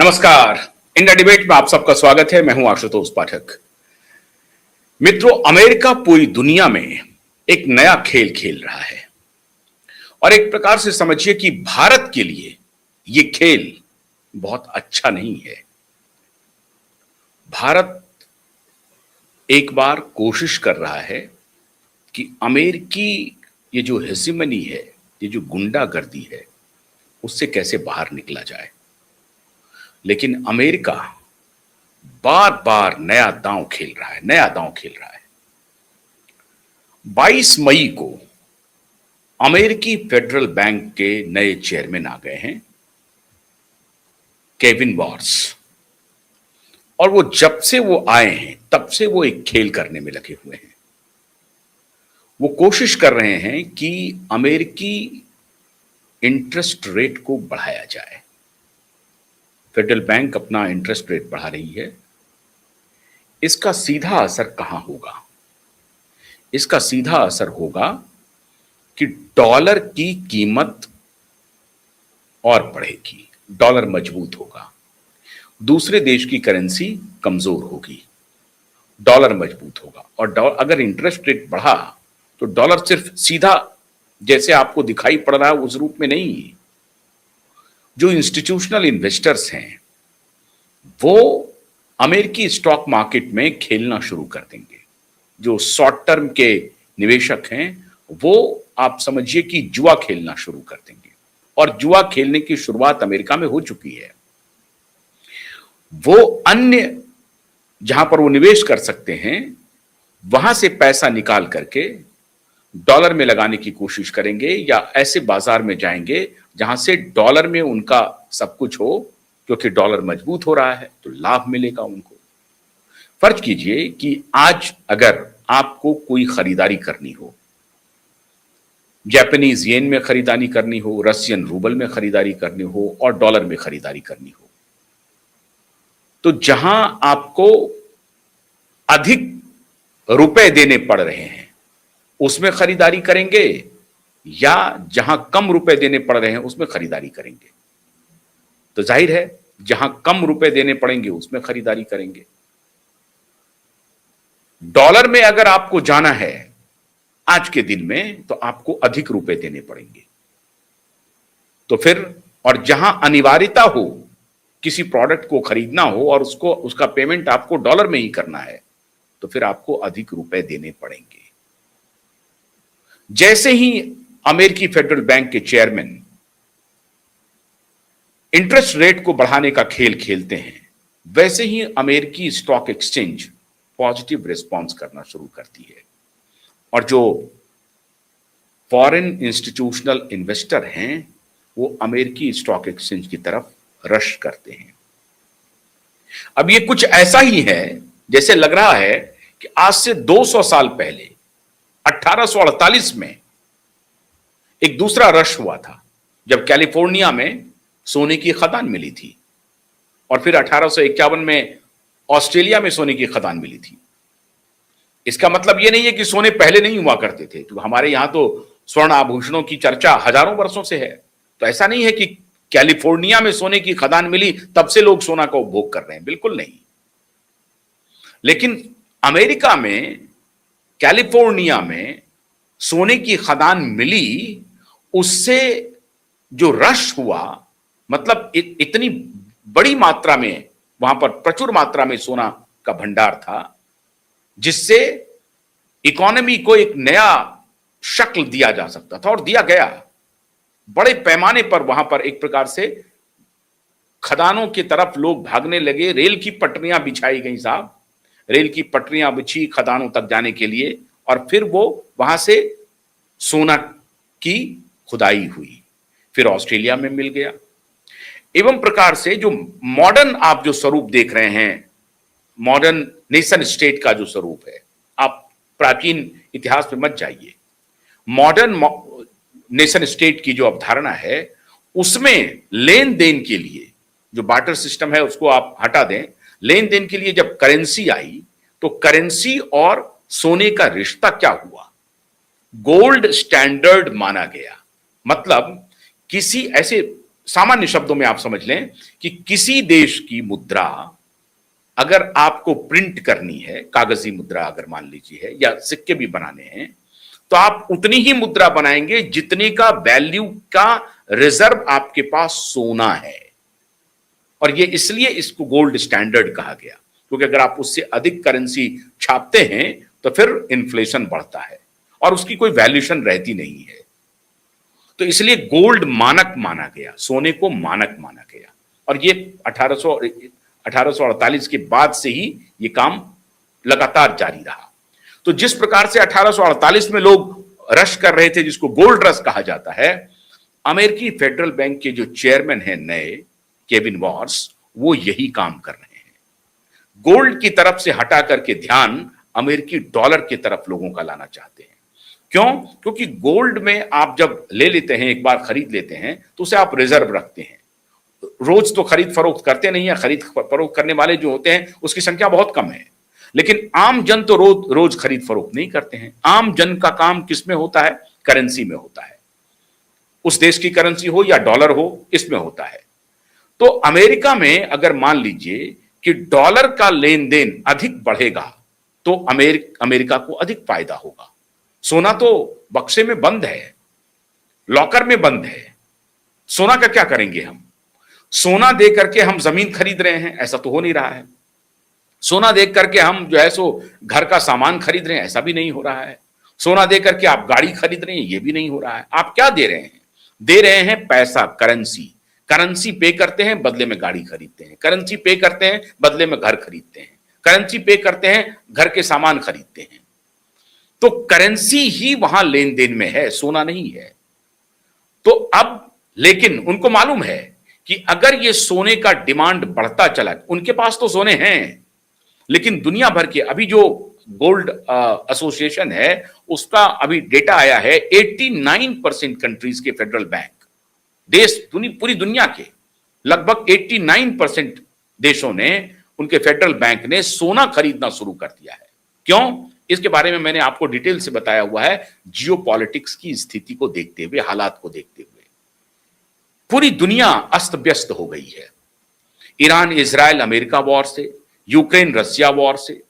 नमस्कार। India debate में आप सबका स्वागत है। मैं हूं आशुतोष पाठक। मित्रों, अमेरिका पूरी दुनिया में एक नया खेल खेल रहा है और एक प्रकार से समझिए कि भारत के लिए यह खेल बहुत अच्छा नहीं है। भारत एक बार कोशिश कर रहा है कि अमेरिकी ये जो हेजिमनी है, ये जो गुंडागर्दी है, उससे कैसे बाहर निकला जाए। लेकिन अमेरिका बार बार नया दांव खेल रहा है, नया दांव खेल रहा है। 22 मई को अमेरिकी फेडरल बैंक के नए चेयरमैन आ गए हैं, केविन वॉर्स। और वो जब से वो आए हैं तब से वो एक खेल करने में लगे हुए हैं। वो कोशिश कर रहे हैं कि अमेरिकी इंटरेस्ट रेट को बढ़ाया जाए। फेडरल बैंक अपना इंटरेस्ट रेट बढ़ा रही है। इसका सीधा असर कहां होगा? इसका सीधा असर होगा कि डॉलर की कीमत और बढ़ेगी, डॉलर मजबूत होगा, दूसरे देश की करेंसी कमजोर होगी, डॉलर मजबूत होगा। और अगर इंटरेस्ट रेट बढ़ा तो डॉलर सिर्फ सीधा जैसे आपको दिखाई पड़ रहा है उस रूप में नहीं। जो इंस्टीट्यूशनल इन्वेस्टर्स हैं वो अमेरिकी स्टॉक मार्केट में खेलना शुरू कर देंगे। जो शॉर्ट टर्म के निवेशक हैं वो आप समझिए कि जुआ खेलना शुरू कर देंगे। और जुआ खेलने की शुरुआत अमेरिका में हो चुकी है। वो अन्य जहां पर वो निवेश कर सकते हैं वहां से पैसा निकाल करके डॉलर में लगाने की कोशिश करेंगे या ऐसे बाजार में जाएंगे जहां से डॉलर में उनका सब कुछ हो, क्योंकि डॉलर मजबूत हो रहा है तो लाभ मिलेगा उनको। फर्ज कीजिए कि आज अगर आपको कोई खरीदारी करनी हो, जापानीज येन में खरीदारी करनी हो, रशियन रूबल में खरीदारी करनी हो और डॉलर में खरीदारी करनी हो, तो जहां आपको अधिक रुपए देने पड़ रहे हैं उसमें खरीदारी करेंगे या जहां कम रुपए देने पड़ रहे हैं उसमें खरीदारी करेंगे? तो जाहिर है जहां कम रुपए देने पड़ेंगे उसमें खरीदारी करेंगे। डॉलर में अगर आपको जाना है आज के दिन में तो आपको अधिक रुपए देने पड़ेंगे। तो फिर और जहां अनिवार्यता हो, किसी प्रोडक्ट को खरीदना हो और उसका पेमेंट आपको डॉलर में ही करना है, तो फिर आपको अधिक रुपए देने पड़ेंगे। जैसे ही अमेरिकी फेडरल बैंक के चेयरमैन इंटरेस्ट रेट को बढ़ाने का खेल खेलते हैं, वैसे ही अमेरिकी स्टॉक एक्सचेंज पॉजिटिव रिस्पॉन्स करना शुरू करती है। और जो फॉरेन इंस्टीट्यूशनल इन्वेस्टर हैं वो अमेरिकी स्टॉक एक्सचेंज की तरफ रश करते हैं। अब ये कुछ ऐसा ही है जैसे लग रहा है कि आज से 200 साल पहले 1848 में एक दूसरा रश हुआ था जब कैलिफोर्निया में सोने की खदान मिली थी और फिर 1851 में ऑस्ट्रेलिया में सोने की खदान मिली थी। इसका मतलब यह नहीं है कि सोने पहले नहीं हुआ करते थे, तो हमारे यहां तो स्वर्ण आभूषणों की चर्चा हजारों वर्षों से है। तो ऐसा नहीं है कि कैलिफोर्निया में सोने की खदान मिली तब से लोग सोना का उपभोग कर रहे हैं, बिल्कुल नहीं। लेकिन अमेरिका में कैलिफोर्निया में सोने की खदान मिली, उससे जो रश हुआ, मतलब इतनी बड़ी मात्रा में वहां पर प्रचुर मात्रा में सोना का भंडार था जिससे इकोनॉमी को एक नया शक्ल दिया जा सकता था और दिया गया। बड़े पैमाने पर वहां पर एक प्रकार से खदानों की तरफ लोग भागने लगे। रेल की पटरियां बिछाई गई साहब, रेल की पटरियां बिछी खदानों तक जाने के लिए और फिर वो वहां से सोना की खुदाई हुई, फिर ऑस्ट्रेलिया में मिल गया। एवं प्रकार से जो मॉडर्न आप जो स्वरूप देख रहे हैं, मॉडर्न नेशन स्टेट का जो स्वरूप है, आप प्राचीन इतिहास में मत जाइए। मॉडर्न नेशन स्टेट की जो अवधारणा है उसमें लेन देन के लिए जो बार्टर सिस्टम है उसको आप हटा दें। लेन देन के लिए जब करेंसी आई तो करेंसी और सोने का रिश्ता क्या हुआ? गोल्ड स्टैंडर्ड माना गया। मतलब किसी ऐसे सामान्य शब्दों में आप समझ लें कि किसी देश की मुद्रा अगर आपको प्रिंट करनी है, कागजी मुद्रा अगर मान लीजिए है, या सिक्के भी बनाने हैं, तो आप उतनी ही मुद्रा बनाएंगे जितने का वैल्यू का रिजर्व आपके पास सोना है। और ये इसलिए इसको गोल्ड स्टैंडर्ड कहा गया, क्योंकि अगर आप उससे अधिक करेंसी छापते हैं तो फिर इन्फ्लेशन बढ़ता है और उसकी कोई वैल्यूएशन रहती नहीं है। तो इसलिए गोल्ड मानक माना गया, सोने को मानक माना गया। और ये 1848 के बाद से ही ये काम लगातार जारी रहा। तो जिस प्रकार से 1848 में लोग रश कर रहे थे, जिसको गोल्ड रश कहा जाता है, अमेरिकी फेडरल बैंक के जो चेयरमैन हैं नए, केविन वॉर्स, वो यही काम कर रहे हैं। गोल्ड की तरफ से हटा करके ध्यान अमेरिकी डॉलर की तरफ लोगों का लाना चाहते हैं। क्यों? क्योंकि गोल्ड में आप जब ले लेते हैं, एक बार खरीद लेते हैं, तो उसे आप रिजर्व रखते हैं। रोज तो खरीद फरोख्त करते नहीं है, खरीद फरोख्त करने वाले जो होते हैं उसकी संख्या बहुत कम है, लेकिन आम जन तो रोज खरीद फरोख्त नहीं करते हैं। आम जन का काम किस में होता है? करेंसी में होता है। उस देश की करेंसी हो या डॉलर हो, इसमें होता है। तो अमेरिका में अगर मान लीजिए कि डॉलर का लेन देन अधिक बढ़ेगा तो अमेरिका को अधिक फायदा होगा। सोना तो बक्से में बंद है, लॉकर में बंद है, सोना का क्या करेंगे हम? सोना दे करके हम जमीन खरीद रहे हैं, ऐसा तो हो नहीं रहा है। सोना देख करके हम जो है सो घर का सामान खरीद रहे हैं, ऐसा भी नहीं हो रहा है। सोना दे करके आप गाड़ी खरीद रहे हैं, ये भी नहीं हो रहा है। आप क्या दे रहे हैं? दे रहे हैं पैसा, करेंसी। करेंसी पे करते हैं, बदले में गाड़ी खरीदते हैं। करेंसी पे करते हैं, बदले में घर खरीदते हैं। करेंसी पे करते हैं, घर के सामान खरीदते हैं। तो करेंसी ही वहां लेन देन में है, सोना नहीं है। तो अब लेकिन उनको मालूम है कि अगर ये सोने का डिमांड बढ़ता चला, उनके पास तो सोने हैं, लेकिन दुनिया भर के अभी जो गोल्ड एसोसिएशन है उसका अभी डेटा आया है, 89% कंट्रीज के फेडरल बैंक, पूरी दुनिया के लगभग 89% देशों ने, उनके फेडरल बैंक ने सोना खरीदना शुरू कर दिया है। क्यों? इसके बारे में मैंने आपको डिटेल से बताया हुआ है, जियो पॉलिटिक्स की स्थिति को देखते हुए, हालात को देखते हुए। पूरी दुनिया अस्त व्यस्त हो गई है। ईरान इजराइल अमेरिका वॉर से, यूक्रेन रसिया वॉर से,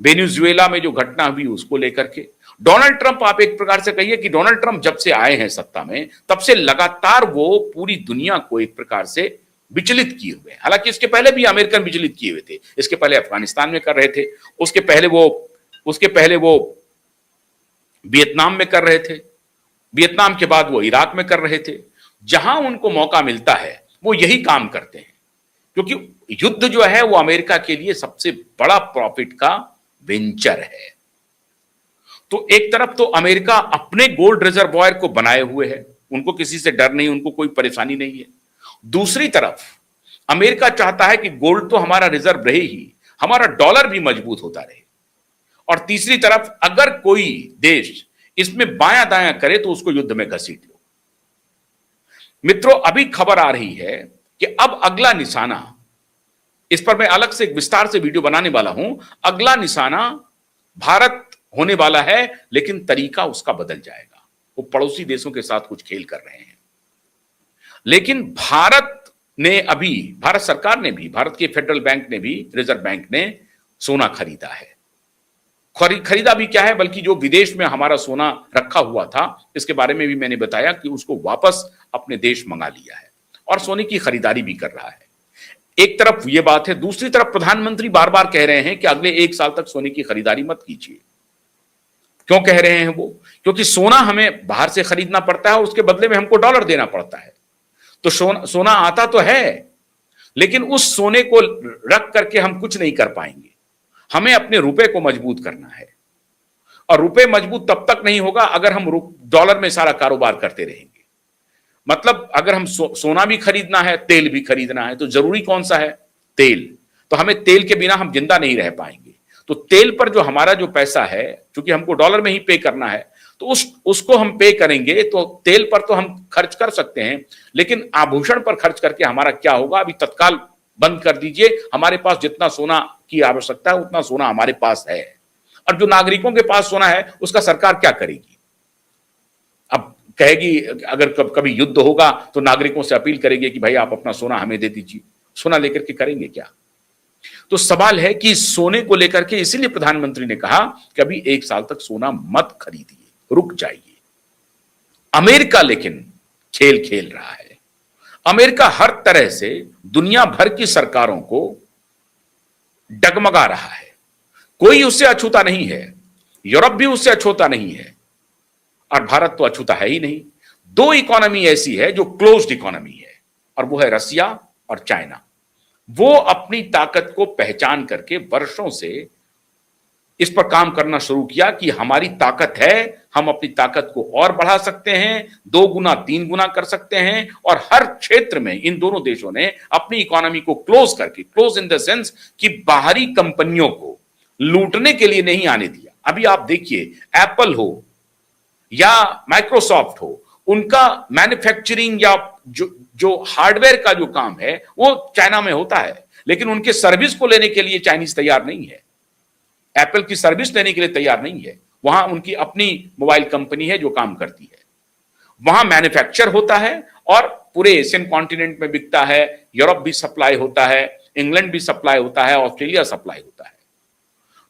वेनेजुएला में जो घटना हुई उसको लेकर के, डोनाल्ड ट्रंप, आप एक प्रकार से कहिए कि डोनाल्ड ट्रंप जब से आए हैं सत्ता में, तब से लगातार वो पूरी दुनिया को एक प्रकार से विचलित किए हुए हैं। हालांकि इसके पहले भी अमेरिकन विचलित किए हुए थे, इसके पहले अफगानिस्तान में कर रहे थे, उसके पहले वो वियतनाम में कर रहे थे, वियतनाम के बाद वो इराक में कर रहे थे। जहां उनको मौका मिलता है वो यही काम करते हैं, क्योंकि युद्ध जो है वो अमेरिका के लिए सबसे बड़ा प्रॉफिट का वेंचर है। तो एक तरफ तो अमेरिका अपने गोल्ड रिजर्वॉयर को बनाए हुए है, उनको किसी से डर नहीं, उनको कोई परेशानी नहीं है। दूसरी तरफ अमेरिका चाहता है कि गोल्ड तो हमारा रिजर्व रहे ही, हमारा डॉलर भी मजबूत होता रहे। और तीसरी तरफ अगर कोई देश इसमें बायां दायां करे तो उसको युद्ध में घसीट लो। मित्रों, अभी खबर आ रही है कि अब अगला निशाना, इस पर मैं अलग से एक विस्तार से वीडियो बनाने वाला हूं, अगला निशाना भारत होने वाला है, लेकिन तरीका उसका बदल जाएगा। वो पड़ोसी देशों के साथ कुछ खेल कर रहे हैं, लेकिन भारत सरकार ने भी, भारत के फेडरल बैंक ने भी, रिजर्व बैंक ने सोना खरीदा है। खरीदा भी क्या है, बल्कि जो विदेश में हमारा सोना रखा हुआ था, इसके बारे में भी मैंने बताया कि उसको वापस अपने देश मंगा लिया है और सोने की खरीदारी भी कर रहा है। एक तरफ ये बात है, दूसरी तरफ प्रधानमंत्री बार बार कह रहे हैं कि अगले 1 साल तक सोने की खरीदारी मत कीजिए। क्यों कह रहे हैं वो? क्योंकि सोना हमें बाहर से खरीदना पड़ता है और उसके बदले में हमको डॉलर देना पड़ता है। तो सोना आता तो है, लेकिन उस सोने को रख करके हम कुछ नहीं कर पाएंगे। हमें अपने रुपए को मजबूत करना है, और रुपए मजबूत तब तक नहीं होगा अगर हम डॉलर में सारा कारोबार करते रहेंगे। मतलब अगर हम सोना भी खरीदना है, तेल भी खरीदना है, तो जरूरी कौन सा है? तेल। तो हमें तेल के बिना हम जिंदा नहीं रह पाएंगे। तो तेल पर जो हमारा जो पैसा है, क्योंकि हमको डॉलर में ही पे करना है, तो उसको हम पे करेंगे। तो तेल पर तो हम खर्च कर सकते हैं, लेकिन आभूषण पर खर्च करके हमारा क्या होगा? अभी तत्काल बंद कर दीजिए। हमारे पास जितना सोना की आवश्यकता है उतना सोना हमारे पास है, और जो नागरिकों के पास सोना है उसका सरकार क्या करेगी? अब कहेगी अगर कभी युद्ध होगा तो नागरिकों से अपील करेगी कि भाई आप अपना सोना हमें दे दीजिए। सोना लेकर के करेंगे क्या? तो सवाल है कि सोने को लेकर के इसीलिए प्रधानमंत्री ने कहा कि अभी 1 साल तक सोना मत खरीदिए, रुक जाइए। अमेरिका लेकिन खेल खेल रहा है। अमेरिका हर तरह से दुनिया भर की सरकारों को डगमगा रहा है। कोई उससे अछूता नहीं है, यूरोप भी उससे अछूता नहीं है, और भारत तो अछूता है ही नहीं। दो इकोनॉमी ऐसी है जो क्लोज्ड इकोनॉमी है, और वो है रसिया और चाइना। वो अपनी ताकत को पहचान करके वर्षों से इस पर काम करना शुरू किया कि हमारी ताकत है, हम अपनी ताकत को और बढ़ा सकते हैं, 2 गुना 3 गुना कर सकते हैं। और हर क्षेत्र में इन दोनों देशों ने अपनी इकोनॉमी को क्लोज करके, क्लोज इन द सेंस कि बाहरी कंपनियों को लूटने के लिए नहीं आने दिया। अभी आप देखिए, एप्पल हो या माइक्रोसॉफ्ट हो, उनका मैन्युफैक्चरिंग या जो हार्डवेयर का जो काम है वो चाइना में होता है, लेकिन उनके सर्विस को लेने के लिए चाइनीज तैयार नहीं है। एप्पल की सर्विस लेने के लिए तैयार नहीं है। वहां उनकी अपनी मोबाइल कंपनी है जो काम करती है। वहां मैन्युफैक्चर होता है और पूरे एशियन कॉन्टिनेंट में बिकता है। यूरोप भी सप्लाई होता है, इंग्लैंड भी सप्लाई होता है, ऑस्ट्रेलिया सप्लाई होता है।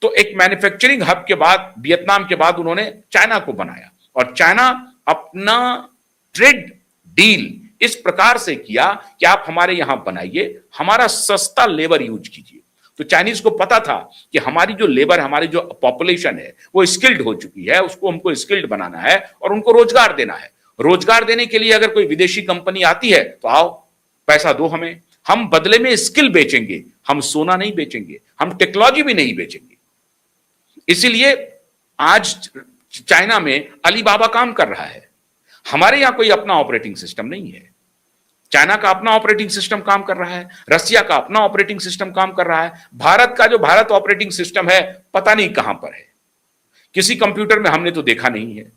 तो एक मैन्युफैक्चरिंग हब के बाद, वियतनाम के बाद उन्होंने चाइना को बनाया, और चाइना अपना ट्रेड डील इस प्रकार से किया कि आप हमारे यहां बनाइए, हमारा सस्ता लेबर यूज कीजिए। तो चाइनीज को पता था कि हमारी जो लेबर, हमारी जो पॉपुलेशन है वो स्किल्ड हो चुकी है, उसको हमको स्किल्ड बनाना है और उनको रोजगार देना है। रोजगार देने के लिए अगर कोई विदेशी कंपनी आती है तो आओ, पैसा दो हमें, हम बदले में स्किल बेचेंगे, हम सोना नहीं बेचेंगे, हम टेक्नोलॉजी भी नहीं बेचेंगे। इसीलिए आज चाइना में अलीबाबा काम कर रहा है। हमारे यहां कोई अपना ऑपरेटिंग सिस्टम नहीं है। चाइना का अपना ऑपरेटिंग सिस्टम काम कर रहा है, रसिया का अपना ऑपरेटिंग सिस्टम काम कर रहा है। भारत का जो भारत ऑपरेटिंग सिस्टम है पता नहीं कहां पर है, किसी कंप्यूटर में हमने तो देखा नहीं है।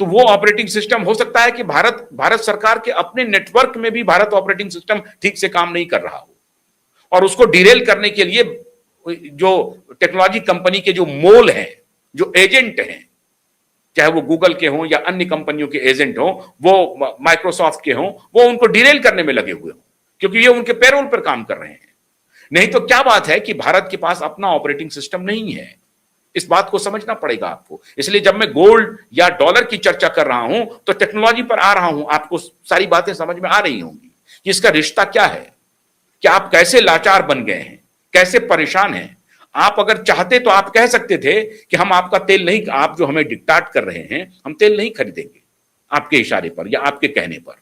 तो वो ऑपरेटिंग सिस्टम हो सकता है कि भारत सरकार के अपने नेटवर्क में भी भारत ऑपरेटिंग सिस्टम ठीक से काम नहीं कर रहा हो, और उसको डिरेल करने के लिए जो टेक्नोलॉजी कंपनी के जो मोल हैं, जो एजेंट हैं, चाहे वो गूगल के हों या अन्य कंपनियों के एजेंट हों, वो माइक्रोसॉफ्ट के हों, वो उनको डिरेल करने में लगे हुए हों, क्योंकि ये उनके पेरोल पर काम कर रहे हैं। नहीं तो क्या बात है कि भारत के पास अपना ऑपरेटिंग सिस्टम नहीं है। इस बात को समझना पड़ेगा आपको। इसलिए जब मैं गोल्ड या डॉलर की चर्चा कर रहा हूं तो टेक्नोलॉजी पर आ रहा हूं। आपको सारी बातें समझ में आ रही होंगी कि इसका रिश्ता क्या है, कि आप कैसे लाचार बन गए हैं, कैसे परेशान हैं। आप अगर चाहते तो आप कह सकते थे कि हम आपका तेल नहीं, आप जो हमें डिक्टेट कर रहे हैं, हम तेल नहीं खरीदेंगे आपके इशारे पर या आपके कहने पर।